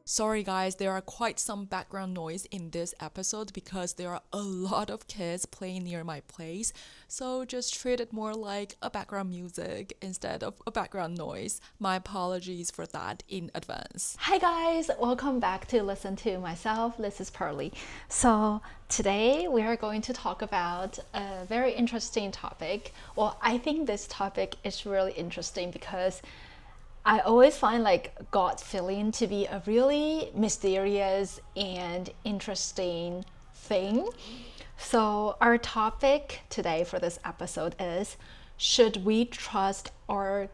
Sorry guys, there are quite some background noise in this episode because there are a lot of kids playing near my place. So just treat it more like a background music instead of a background noise. My apologies for that in advance. Hi guys, welcome back to Listen to Myself. This is Pearly. So today we are going to talk about a very interesting topic. Well, I think this topic is really interesting because I always find like gut feeling to be a really mysterious and interesting thing. So our topic today for this episode is, should we trust our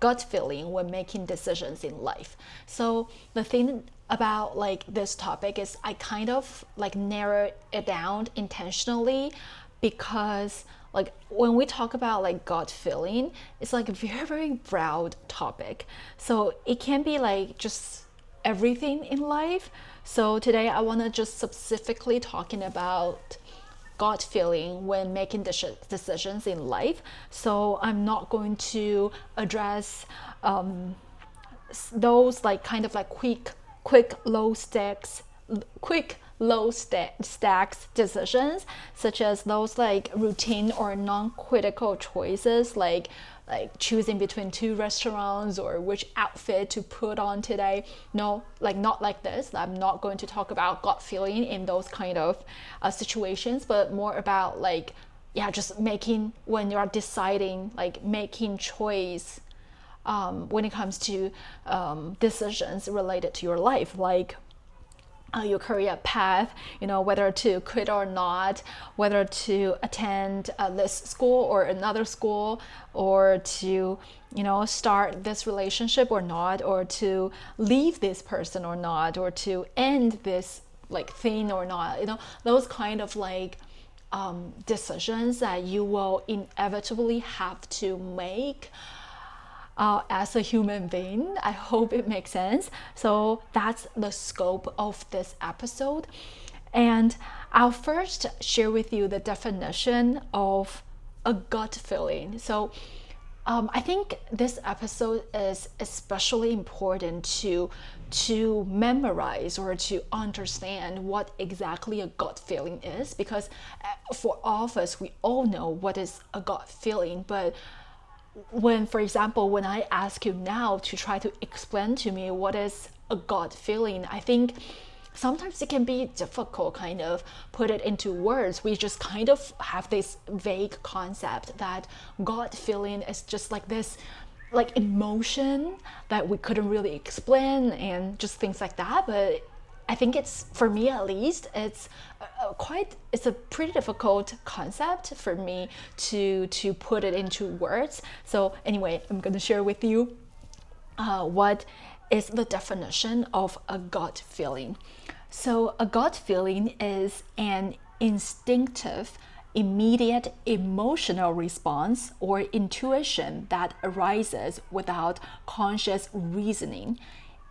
gut feeling when making decisions in life? So the thing about like this topic is I kind of like narrow it down intentionally because like when we talk about like gut feeling, it's like a very broad topic. So it can be like just everything in life. So today I want to just specifically talking about gut feeling when making decisions in life. So I'm not going to address those like kind of like quick low stakes quick stacks decisions, such as those like routine or non-critical choices like choosing between two restaurants or which outfit to put on today. No, like not like this. I'm not going to talk about gut feeling in those kind of situations, but more about like, yeah, just making, when you're deciding, like making choice when it comes to decisions related to your life, like your career path, whether to quit or not, whether to attend this school or another school, or to, start this relationship or not, or to leave this person or not, or to end this like thing or not, those kind of like decisions that you will inevitably have to make as a human being. I hope it makes sense. So that's the scope of this episode. And I'll first share with you the definition of a gut feeling. So I think this episode is especially important to memorize or to understand what exactly a gut feeling is, because for all of us, we all know what is a gut feeling, but when, for example, when I ask you now to try to explain to me what is a gut feeling, I think sometimes it can be difficult kind of put it into words. We just kind of have this vague concept that gut feeling is just like this like emotion that we couldn't really explain and just things like that. But I think it's, for me at least, it's a pretty difficult concept for me to put it into words. So anyway, I'm going to share with you what is the definition of a gut feeling. So a gut feeling is an instinctive, immediate emotional response or intuition that arises without conscious reasoning.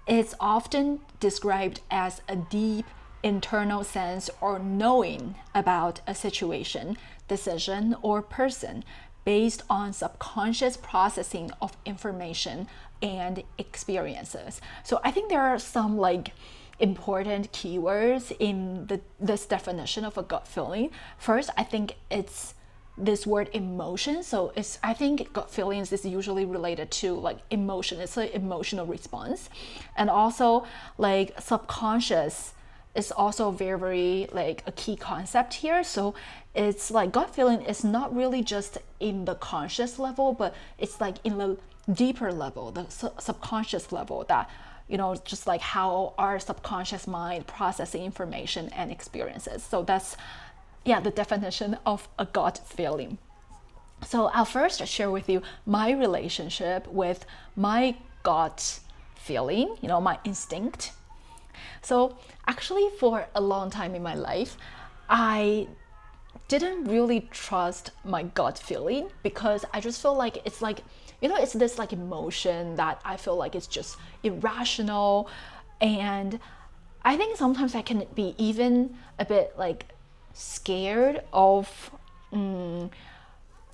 It's often described as a deep internal sense or knowing about a situation, decision, or person based on subconscious processing of information and experiences. So I think there are some like important keywords in this definition of a gut feeling. First, I think it's this word emotion. So it's, I think gut feelings is usually related to like emotion. It's an emotional response. And also like subconscious is also very like a key concept here. So it's like gut feeling is not really just in the conscious level, but it's like in the deeper level, the subconscious level, that just like how our subconscious mind processing information and experiences. So that's, yeah, the definition of a gut feeling. So I'll first share with you my relationship with my gut feeling, my instinct. So actually, for a long time in my life, I didn't really trust my gut feeling because I just feel like it's like, it's this like emotion that I feel like it's just irrational. And I think sometimes I can be even a bit like scared of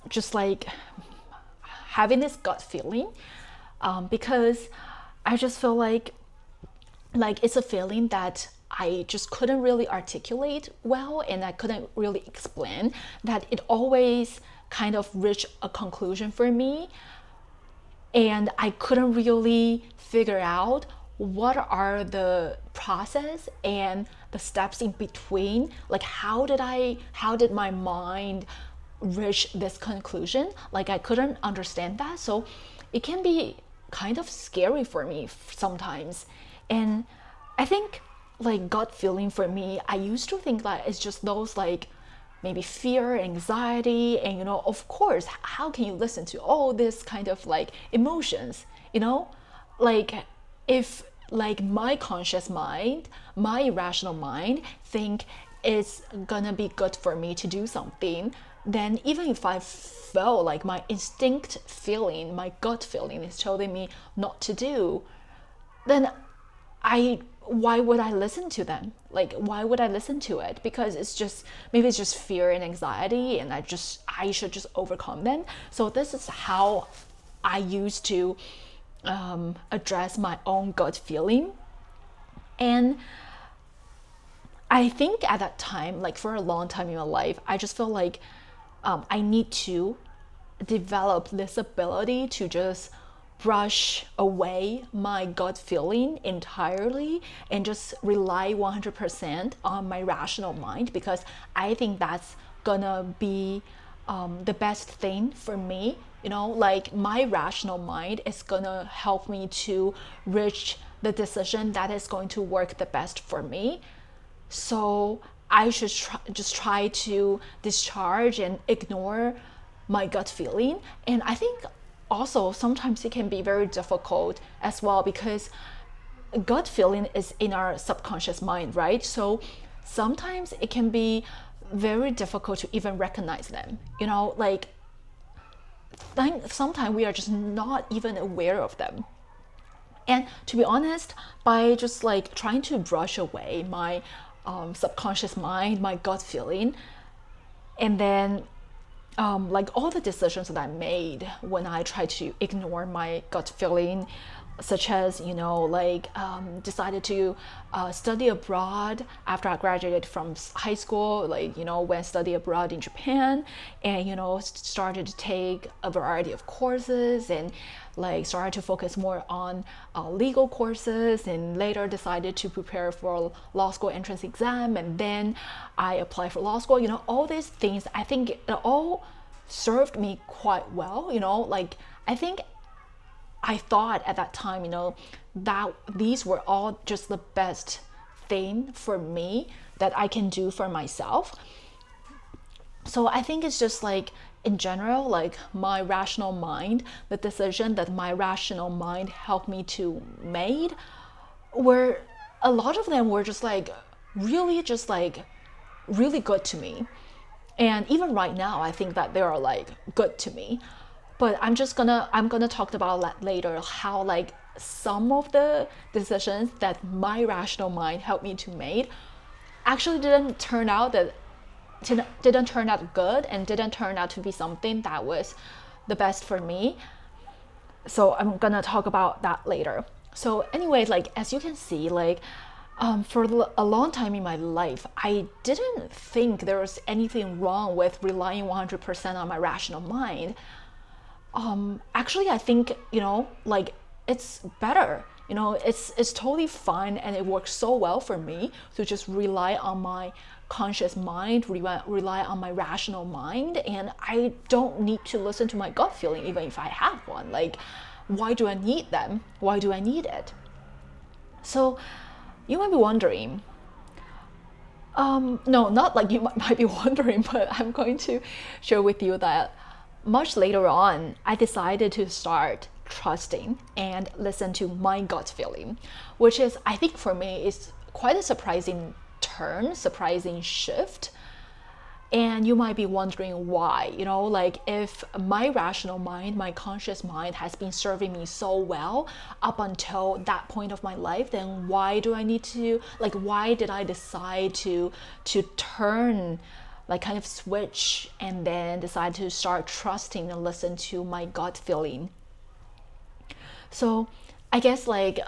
just like having this gut feeling, because I just feel like like it's a feeling that I just couldn't really articulate well, and I couldn't really explain, that it always kind of reached a conclusion for me, and I couldn't really figure out what are the process and the steps in between. Like how did my mind reach this conclusion? Like I couldn't understand that. So it can be kind of scary for me sometimes. And I think like gut feeling for me, I used to think that it's just those like maybe fear, anxiety, and of course, how can you listen to all this kind of like emotions, like if like my conscious mind, my irrational mind think it's gonna be good for me to do something, then even if I feel like my instinct feeling, my gut feeling is telling me not to do, then I why would I listen to them? Like why would I listen to it? Because it's just maybe it's just fear and anxiety, and I should just overcome them. So this is how I used to address my own gut feeling. And I think at that time, like for a long time in my life, I just felt like I need to develop this ability to just brush away my gut feeling entirely and just rely 100% on my rational mind, because I think that's gonna be the best thing for me. Like my rational mind is gonna help me to reach the decision that is going to work the best for me. So I should just try to discharge and ignore my gut feeling. And I think also sometimes it can be very difficult as well, because gut feeling is in our subconscious mind, right? So sometimes it can be very difficult to even recognize them. Like sometimes we are just not even aware of them. And to be honest, by just like trying to brush away my subconscious mind, my gut feeling, and then like all the decisions that I made when I tried to ignore my gut feeling, such as like decided to study abroad after I graduated from high school, like went study abroad in Japan, and started to take a variety of courses, and like started to focus more on legal courses, and later decided to prepare for law school entrance exam, and then I applied for law school. All these things, I think it all served me quite well. Like I think I thought at that time, that these were all just the best thing for me that I can do for myself. So I think it's just like in general, like my rational mind, the decision that my rational mind helped me to made, were a lot of them were just like really good to me. And even right now, I think that they are like good to me. But I'm gonna talk about that later, how like some of the decisions that my rational mind helped me to make actually didn't turn out good, and didn't turn out to be something that was the best for me. So I'm gonna talk about that later. So anyway, like as you can see, like for a long time in my life, I didn't think there was anything wrong with relying 100% on my rational mind. Actually, I think like it's better. It's totally fine, and it works so well for me to just rely on my conscious mind, rely on my rational mind, and I don't need to listen to my gut feeling even if I have one. Like, why do I need them? Why do I need it? So you might be wondering, no, not like you might be wondering, but I'm going to share with you that much later on, I decided to start trusting and listen to my gut feeling, which is, I think for me, is quite a surprising shift. And you might be wondering why, like if my rational mind, my conscious mind has been serving me so well up until that point of my life, then why do I need to, like, why did I decide to turn, like kind of switch, and then decide to start trusting and listen to my gut feeling? So I guess like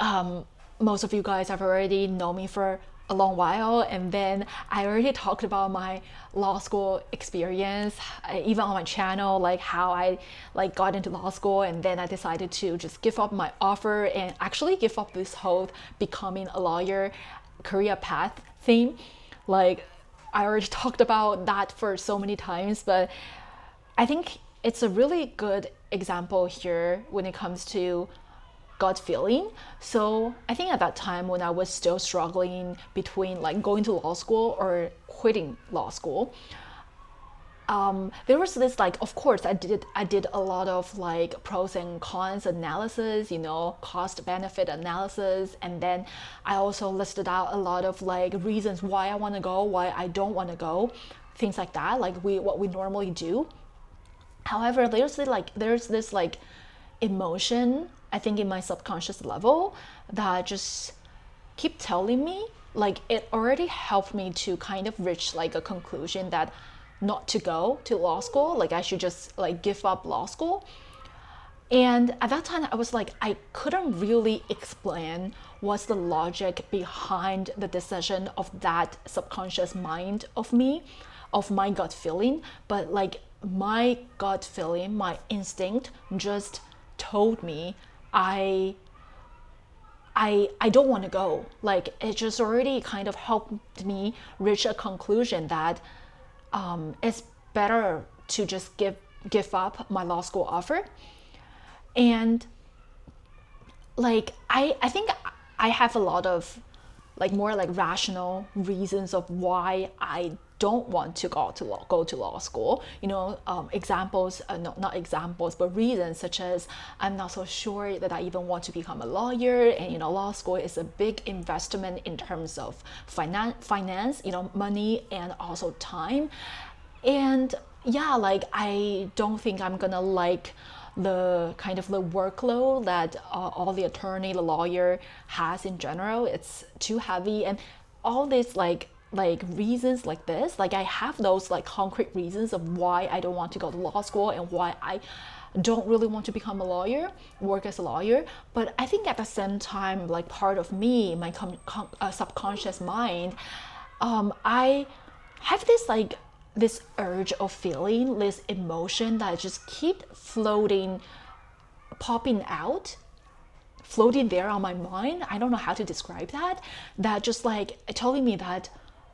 most of you guys have already known me for a long while, and then I already talked about my law school experience, even on my channel, like how I like got into law school, and then I decided to just give up my offer and actually give up this whole becoming a lawyer career path thing. Like I already talked about that for so many times, but I think it's a really good example here when it comes to gut feeling. So I think at that time when I was still struggling between like going to law school or quitting law school, there was this like, of course I did a lot of like pros and cons analysis, cost benefit analysis, and then I also listed out a lot of like reasons why I want to go, why I don't want to go, things like that, like what we normally do. However, there's this emotion, I think, in my subconscious level that just keep telling me, like, it already helped me to kind of reach like a conclusion that not to go to law school, like I should just like give up law school. And at that time, I was like, I couldn't really explain what's the logic behind the decision of that subconscious mind of me, of my gut feeling. But like my gut feeling, my instinct just told me I don't want to go. Like it just already kind of helped me reach a conclusion that it's better to just give up my law school offer. And like I think I have a lot of like more like rational reasons of why I don't want to go to law school. Examples, not examples, but reasons such as I'm not so sure that I even want to become a lawyer, and law school is a big investment in terms of finance, money and also time. And yeah, like I don't think I'm gonna like the kind of the workload that all the attorney, the lawyer has in general. It's too heavy, and all these like reasons like this, like I have those like concrete reasons of why I don't want to go to law school and why I don't really want to become a lawyer, work as a lawyer. But I think at the same time, like part of me, my subconscious mind, I have this urge of feeling, this emotion that just keep popping out, floating there on my mind. I don't know how to describe that. That just like telling me that,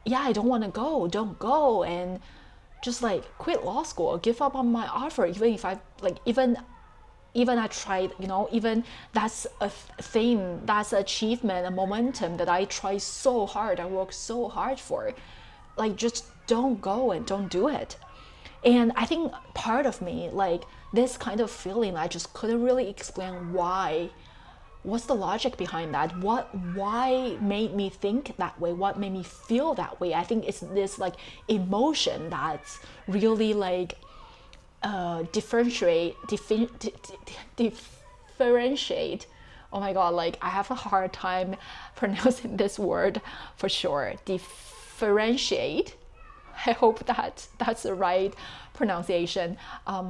yeah, I don't want to go, don't go, and just like quit law school, give up on my offer, even if I like even I tried, even that's a thing, that's an achievement, a momentum that I try so hard, I work so hard for. Like just don't go and don't do it. And I think part of me, like this kind of feeling, I just couldn't really explain why. What's the logic behind that? Why made me think that way? What made me feel that way? I think it's this like emotion that's really like differentiate. Oh my god, like I have a hard time pronouncing this word for sure. Differentiate. I hope that that's the right pronunciation.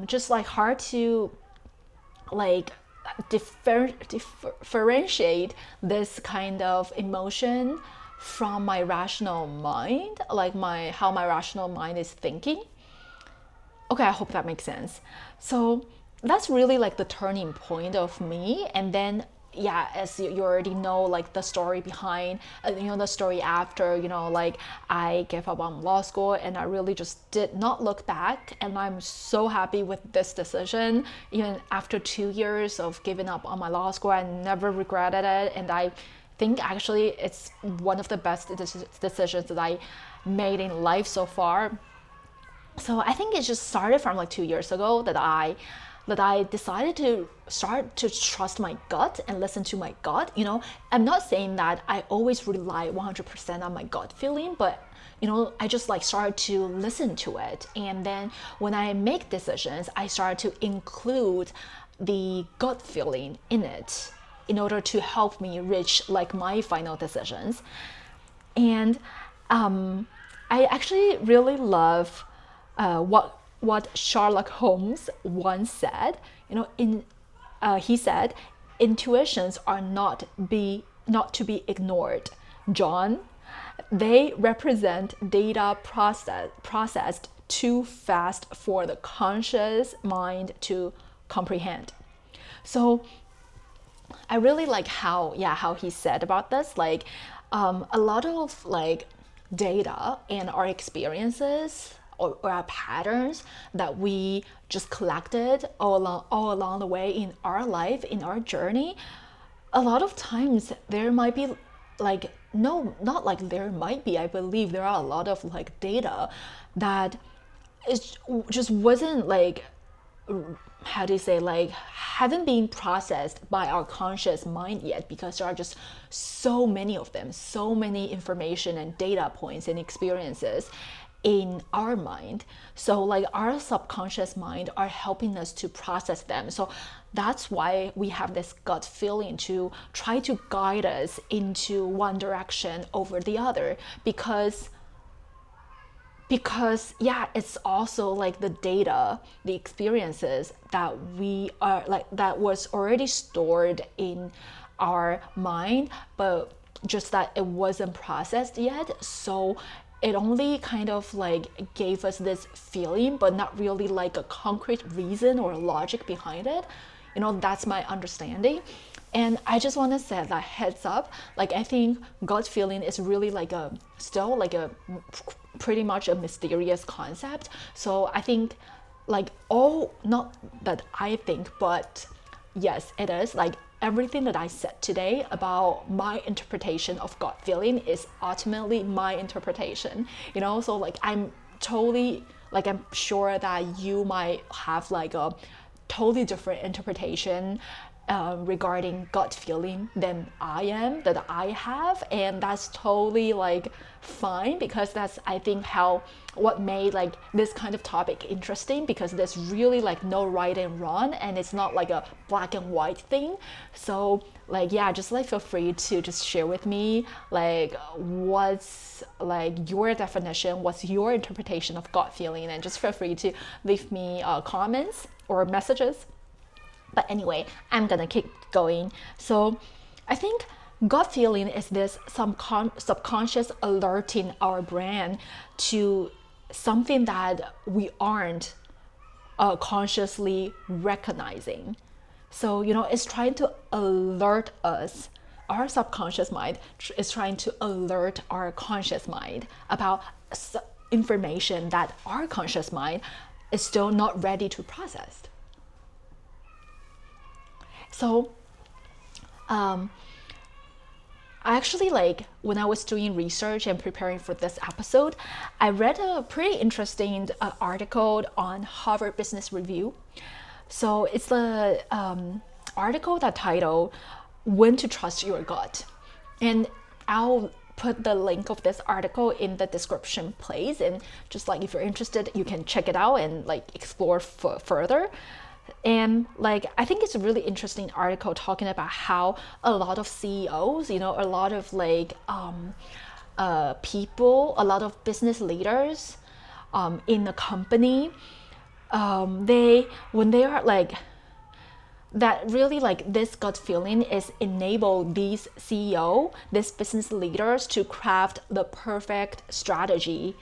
Just like hard to like differentiate this kind of emotion from my rational mind, like how my rational mind is thinking. Okay, I hope that makes sense. So that's really like the turning point of me. And then yeah, as you already know, like the story behind, the story after, like I gave up on law school and I really just did not look back. And I'm so happy with this decision. Even after 2 years of giving up on my law school, I never regretted it. And I think actually it's one of the best decisions that I made in life so far. So I think it just started from like 2 years ago that I decided to start to trust my gut and listen to my gut. I'm not saying that I always rely 100% on my gut feeling, but I just like started to listen to it. And then when I make decisions, I started to include the gut feeling in it in order to help me reach like my final decisions. And I actually really love what Sherlock Holmes once said. He said, intuitions are not not to be ignored. John, they represent data processed too fast for the conscious mind to comprehend. So I really like how he said about this. Like, a lot of like data and our experiences or our patterns that we just collected all along the way in our life, in our journey. A lot of times there might be like, no, not like there might be. I believe there are a lot of like data that it just wasn't like, how do you say, like, haven't been processed by our conscious mind yet, because there are just so many of them, so many information and data points and experiences in our mind. So like our subconscious mind are helping us to process them. So that's why we have this gut feeling to try to guide us into one direction over the other, because yeah, it's also like the data, the experiences that we are like, that was already stored in our mind, but just that it wasn't processed yet. So it only kind of like gave us this feeling, but not really like a concrete reason or logic behind it. That's my understanding. And I just want to say that heads up, like, I think gut feeling is really like a still like a pretty much a mysterious concept. So I think, like, all, not that I think, but yes, it is like everything that I said today about my interpretation of gut feeling is ultimately my interpretation. So like I'm totally, like, I'm sure that you might have like a totally different interpretation regarding gut feeling than that I have, and that's totally like fine, because that's, I think, what made like this kind of topic interesting, because there's really like no right and wrong, and it's not like a black and white thing. So like, yeah, just like feel free to just share with me like what's like your definition, what's your interpretation of gut feeling, and just feel free to leave me comments or messages. But anyway, I'm gonna keep going. So I think gut feeling is this subconscious alerting our brain to something that we aren't consciously recognizing. So, it's trying to alert us. Our subconscious mind is trying to alert our conscious mind about information that our conscious mind is still not ready to process. So, I actually, like, when I was doing research and preparing for this episode, I read a pretty interesting article on Harvard Business Review. So it's the article that titled "When to Trust Your Gut," and I'll put the link of this article in the description place, and just like if you're interested, you can check it out and like explore further. And like, I think it's a really interesting article talking about how a lot of CEOs, a lot of like people, a lot of business leaders in the company, when they are like, that really like this gut feeling is enable these CEO, these business leaders to craft the perfect strategy.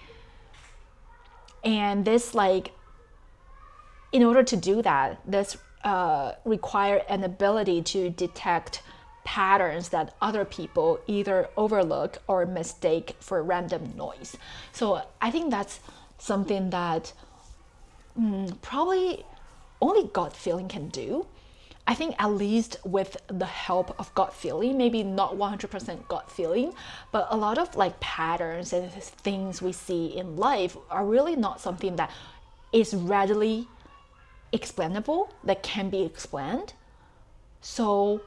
And this like, in order to do that, this require an ability to detect patterns that other people either overlook or mistake for random noise. So I think that's something that probably only gut feeling can do. I think at least with the help of gut feeling, maybe not 100% gut feeling, but a lot of like patterns and things we see in life are really not something that is readily explainable, that can be explained. So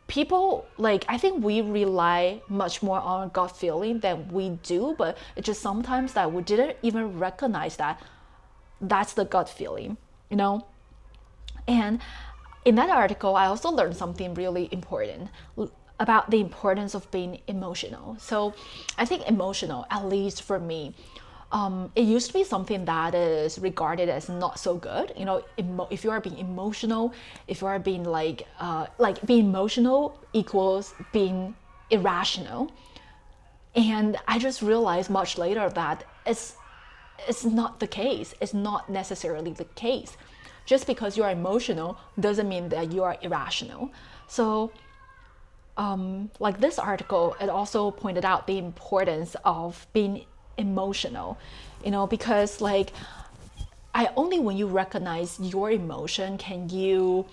people, like, I think we rely much more on gut feeling than we do, but it's just sometimes that we didn't even recognize that that's the gut feeling. And in that article, I also learned something really important about the importance of being emotional. So I think emotional, at least for me, it used to be something that is regarded as not so good. If you are being emotional, if you are being like being emotional equals being irrational. And I just realized much later that it's not the case. It's not necessarily the case. Just because you're emotional doesn't mean that you are irrational. So, like this article, it also pointed out the importance of being emotional, because like only when you recognize your emotion can you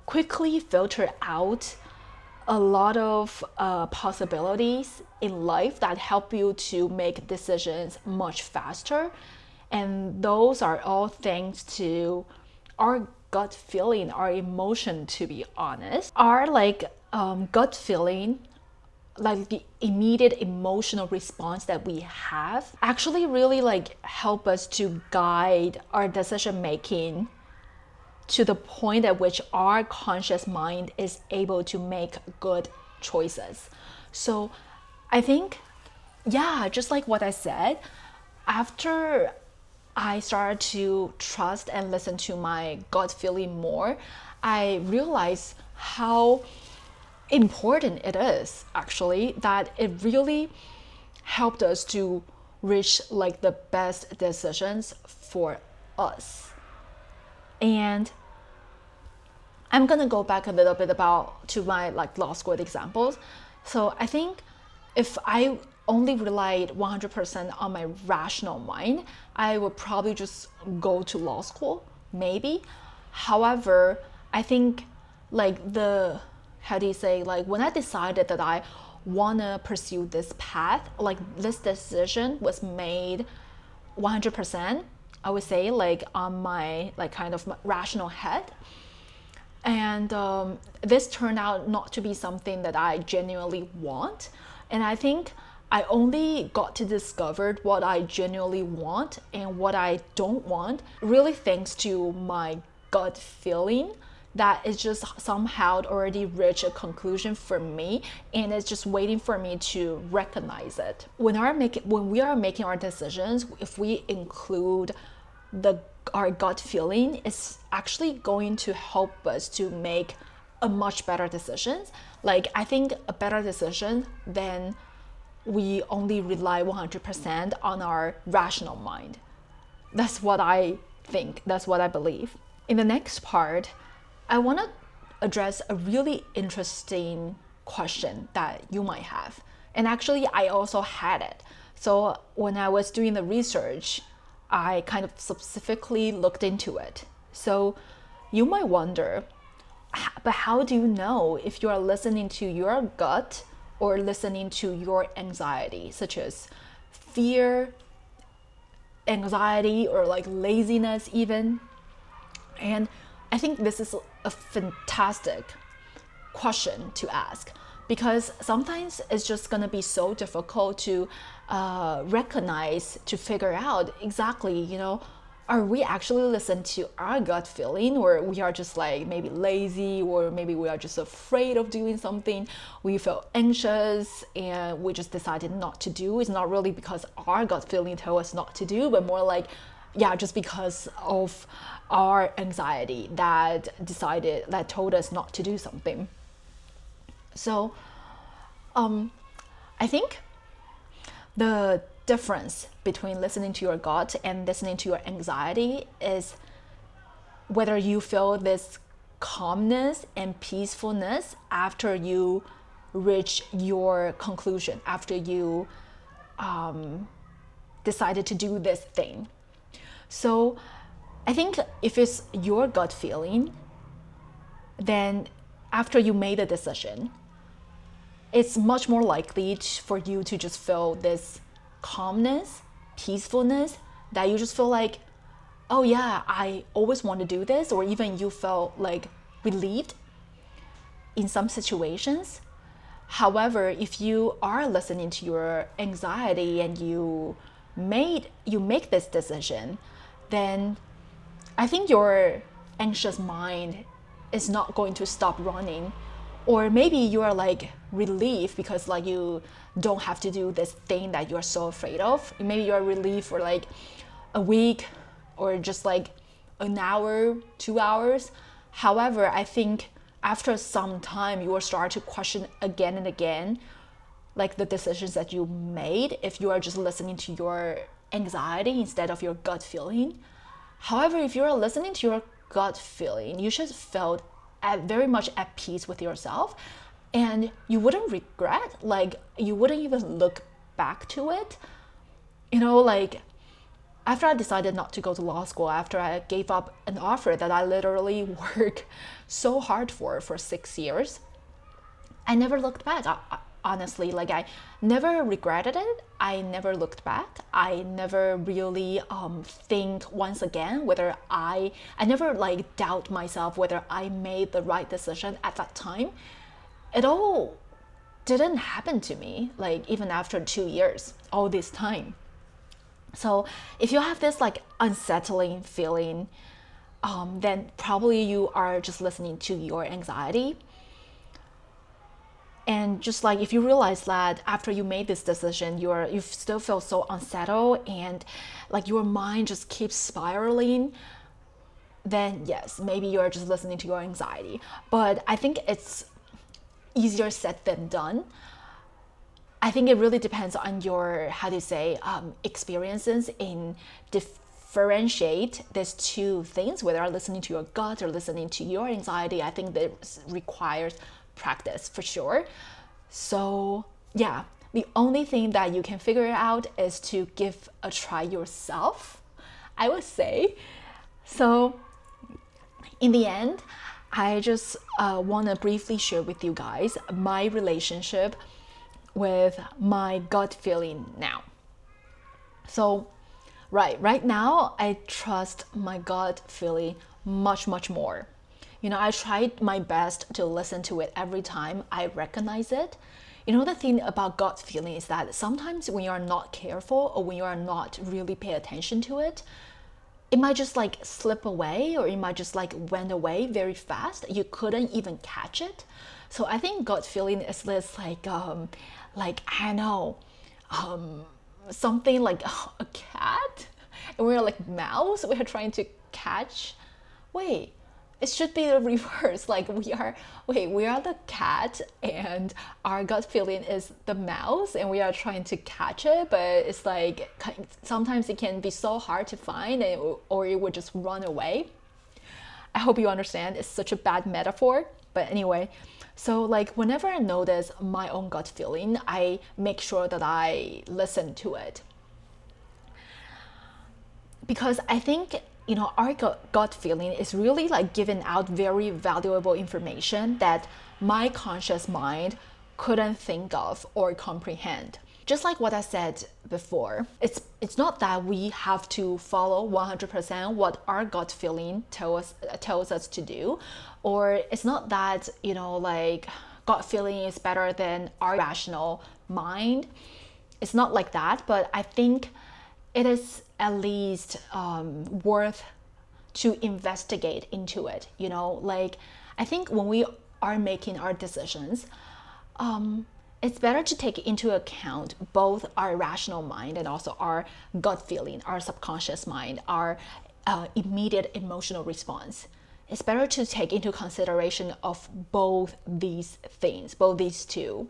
quickly filter out a lot of possibilities in life that help you to make decisions much faster. And those are all thanks to our gut feeling, our emotion, to be honest. Our gut feeling, like the immediate emotional response that we have, actually really like help us to guide our decision making to the point at which our conscious mind is able to make good choices. So I think, yeah, just like what I said, after I started to trust and listen to my gut feeling more, I realized how important it is actually, that it really helped us to reach like the best decisions for us. And I'm gonna go back a little bit about to my like law school examples. So I think if I only relied 100% on my rational mind, I would probably just go to law school, maybe. However, I think like how do you say, like when I decided that I wanna pursue this path, like this decision was made 100%, I would say, like on my like kind of rational head. And this turned out not to be something that I genuinely want. And I think I only got to discover what I genuinely want and what I don't want, really thanks to my gut feeling that is just somehow already reached a conclusion for me, and it's just waiting for me to recognize it. When we are making our decisions, if we include our gut feeling, is actually going to help us to make a much better decisions. Like I think a better decision than we only rely 100% on our rational mind. That's what I think. That's what I believe. In the next part, I want to address a really interesting question that you might have. And actually, I also had it. So when I was doing the research, I kind of specifically looked into it. So you might wonder, but how do you know if you are listening to your gut or listening to your anxiety, such as fear, anxiety, or like laziness even? And I think this is a fantastic question to ask, because sometimes it's just going to be so difficult to recognize, to figure out exactly, are we actually listening to our gut feeling, or we are just like maybe lazy, or maybe we are just afraid of doing something, we feel anxious and we just decided not to do. It's not really because our gut feeling told us not to do, but more like, yeah, just because of our anxiety that told us not to do something. So I think the difference between listening to your gut and listening to your anxiety is whether you feel this calmness and peacefulness after you reach your conclusion, after you decided to do this thing. So I think if it's your gut feeling, then after you made a decision, it's much more likely for you to just feel this calmness, peacefulness, that you just feel like, oh yeah, I always want to do this, or even you felt like relieved in some situations. However, if you are listening to your anxiety and you make this decision, then I think your anxious mind is not going to stop running. Or maybe you are like relieved because like you don't have to do this thing that you're so afraid of. Maybe you're relieved for like a week or just like an hour, 2 hours. However, I think after some time, you will start to question again and again, like the decisions that you made if you are just listening to your anxiety instead of your gut feeling. However, if you are listening to your gut feeling, you should feel very much at peace with yourself, and you wouldn't regret, like you wouldn't even look back to it. Like after I decided not to go to law school, after I gave up an offer that I literally worked so hard for 6 years, I never looked back. Honestly, like I never regretted it. I never looked back. I never really think once again whether I never like doubt myself whether I made the right decision at that time. It all didn't happen to me, like even after 2 years, all this time. So if you have this like unsettling feeling, then probably you are just listening to your anxiety. And just like if you realize that after you made this decision, you still feel so unsettled and like your mind just keeps spiraling, then yes, maybe you're just listening to your anxiety. But I think it's easier said than done. I think it really depends on your, how do you say, experiences in differentiate these two things, whether you're listening to your gut or listening to your anxiety. I think that requires practice for sure. So yeah, the only thing that you can figure out is to give a try yourself, I would say. So in the end, I just want to briefly share with you guys my relationship with my gut feeling now. So right now I trust my gut feeling much more. I tried my best to listen to it every time I recognize it. The thing about gut feeling is that sometimes when you are not careful or when you are not really pay attention to it, it might just like slip away, or it might just like went away very fast. You couldn't even catch it. So I think gut feeling is this like I don't know, something like a cat, and we're like mouse. We're trying to catch. Wait, it should be the reverse. Like we are the cat, and our gut feeling is the mouse, and we are trying to catch it. But it's like sometimes it can be so hard to find, or it would just run away. I hope you understand. It's such a bad metaphor, but anyway. So like whenever I notice my own gut feeling, I make sure that I listen to it. Because I think, our gut feeling is really like giving out very valuable information that my conscious mind couldn't think of or comprehend. Just like what I said before, it's not that we have to follow 100% what our gut feeling tells us to do, or it's not that, like gut feeling is better than our rational mind. It's not like that, but I think it is at least worth to investigate into it. Like I think when we are making our decisions, it's better to take into account both our rational mind and also our gut feeling, our subconscious mind, our immediate emotional response. It's better to take into consideration of both these things, both these two,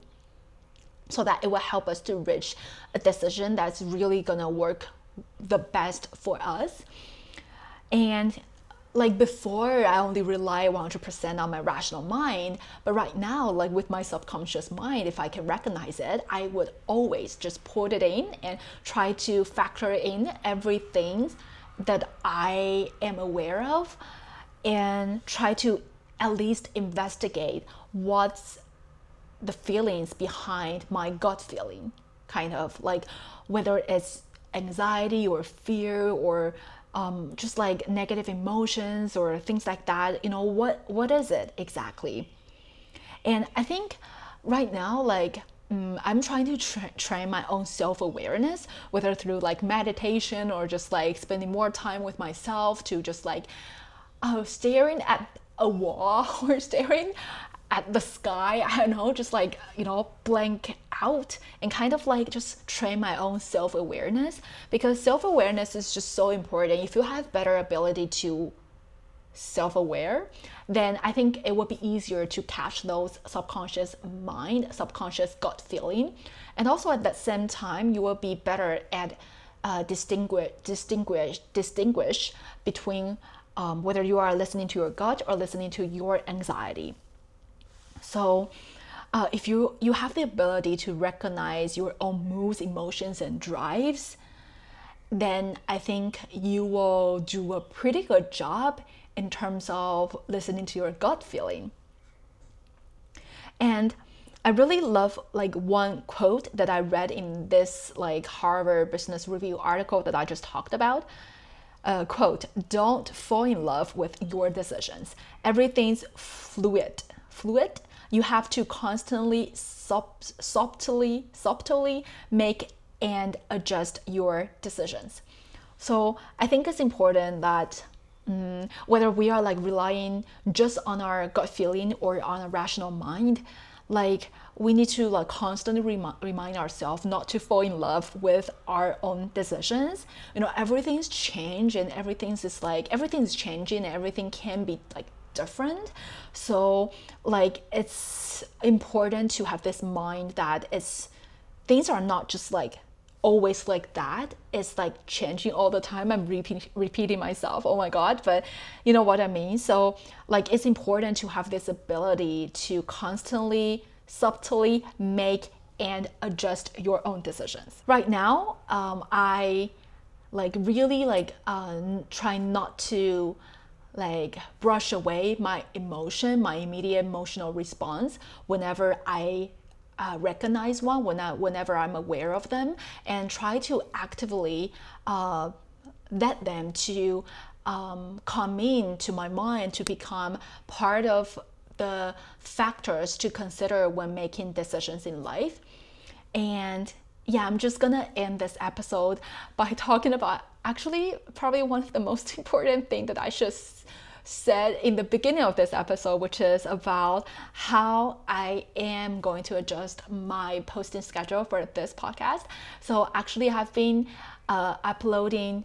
so that it will help us to reach a decision that's really gonna work the best for us. And like before, I only rely 100% on my rational mind, but right now, like with my subconscious mind, if I can recognize it, I would always just put it in and try to factor in everything that I am aware of, and try to at least investigate what's the feelings behind my gut feeling, kind of like whether it's anxiety or fear or just like negative emotions or things like that. What is it exactly? And I think right now, like I'm trying to train my own self-awareness, whether through like meditation or just like spending more time with myself, to just like staring at a wall or staring at the sky. I don't know, just like, blank out and kind of like just train my own self-awareness, because self-awareness is just so important. If you have better ability to self-aware, then I think it would be easier to catch those subconscious mind, subconscious gut feeling. And also at that same time, you will be better at distinguish between whether you are listening to your gut or listening to your anxiety. So if you have the ability to recognize your own moods, emotions, and drives, then I think you will do a pretty good job in terms of listening to your gut feeling. And I really love like one quote that I read in this like Harvard Business Review article that I just talked about. Quote, don't fall in love with your decisions. Everything's fluid. Fluid. You have to constantly subtly make and adjust your decisions. So I think it's important that whether we are like relying just on our gut feeling or on a rational mind, like we need to like constantly remind ourselves not to fall in love with our own decisions. You know, everything's changed and everything's changing and everything can be like different. So like it's important to have this mind that things are not just like always like that. It's like changing all the time. I'm repeating myself, oh my god, but you know what I mean. So like it's important to have this ability to constantly subtly make and adjust your own decisions. Right now I like really like try not to like brush away my immediate emotional response whenever I recognize one, whenever I'm aware of them, and try to actively let them to come into my mind to become part of the factors to consider when making decisions in life. And yeah, I'm just gonna end this episode by talking about actually probably one of the most important thing that I should said in the beginning of this episode, which is about how I am going to adjust my posting schedule for this podcast. So actually I've been uploading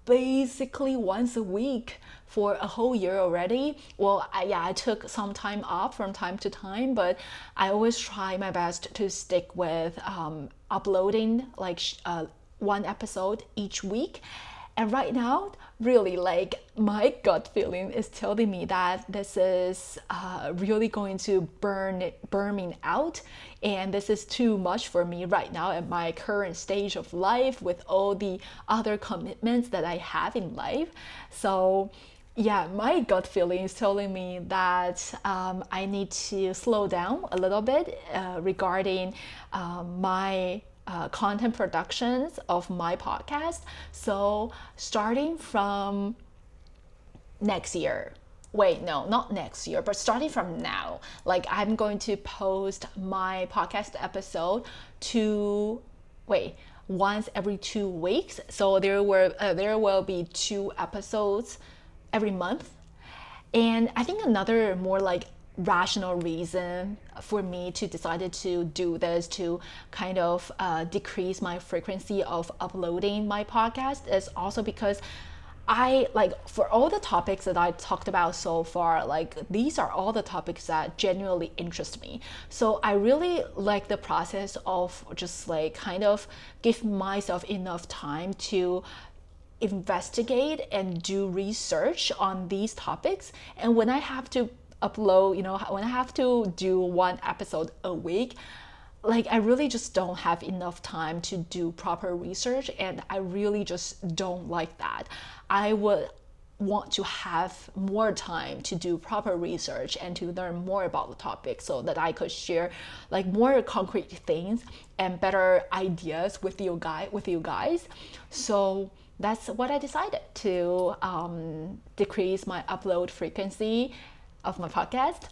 basically once a week for a whole year already. Well, I took some time off from time to time, but I always try my best to stick with uploading like one episode each week. And right now, really, like my gut feeling is telling me that this is really going to burn me out, and this is too much for me right now at my current stage of life with all the other commitments that I have in life. So yeah, my gut feeling is telling me that I need to slow down a little bit regarding my content productions of my podcast. So starting from next year, wait, no, not next year, but starting from now, like I'm going to post my podcast episode once every 2 weeks. So there will be 2 episodes every month. And I think another more like rational reason for me to decided to do this to kind of decrease my frequency of uploading my podcast is also because I like, for all the topics that I talked about so far, like these are all the topics that genuinely interest me. So I really like the process of just like kind of give myself enough time to investigate and do research on these topics. And when I have to upload, when I have to do 1 episode a week, like I really just don't have enough time to do proper research, and I really just don't like that. I would want to have more time to do proper research and to learn more about the topic so that I could share like more concrete things and better ideas with you guys. So that's what I decided to decrease my upload frequency of my podcast.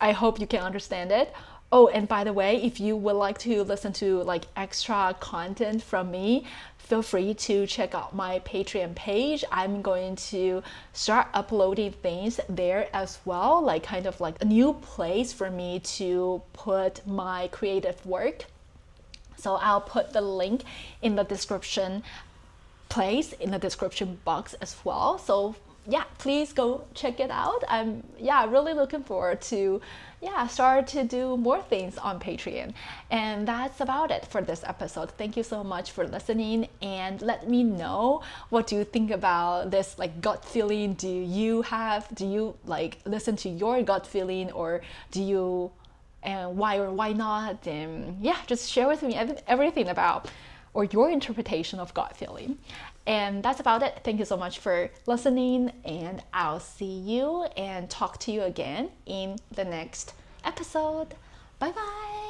I hope you can understand it. Oh, and by the way, if you would like to listen to like extra content from me, feel free to check out my Patreon page. I'm going to start uploading things there as well, like kind of like a new place for me to put my creative work. So I'll put the link in the description box as well. So yeah, please go check it out. I'm really looking forward to start to do more things on Patreon. And that's about it for this episode. Thank you so much for listening, and let me know what do you think about this like gut feeling. Do you like listen to your gut feeling, or do you, and why or why not? And yeah, just share with me everything about or your interpretation of gut feeling. And that's about it. Thank you so much for listening, and I'll see you and talk to you again in the next episode. Bye bye.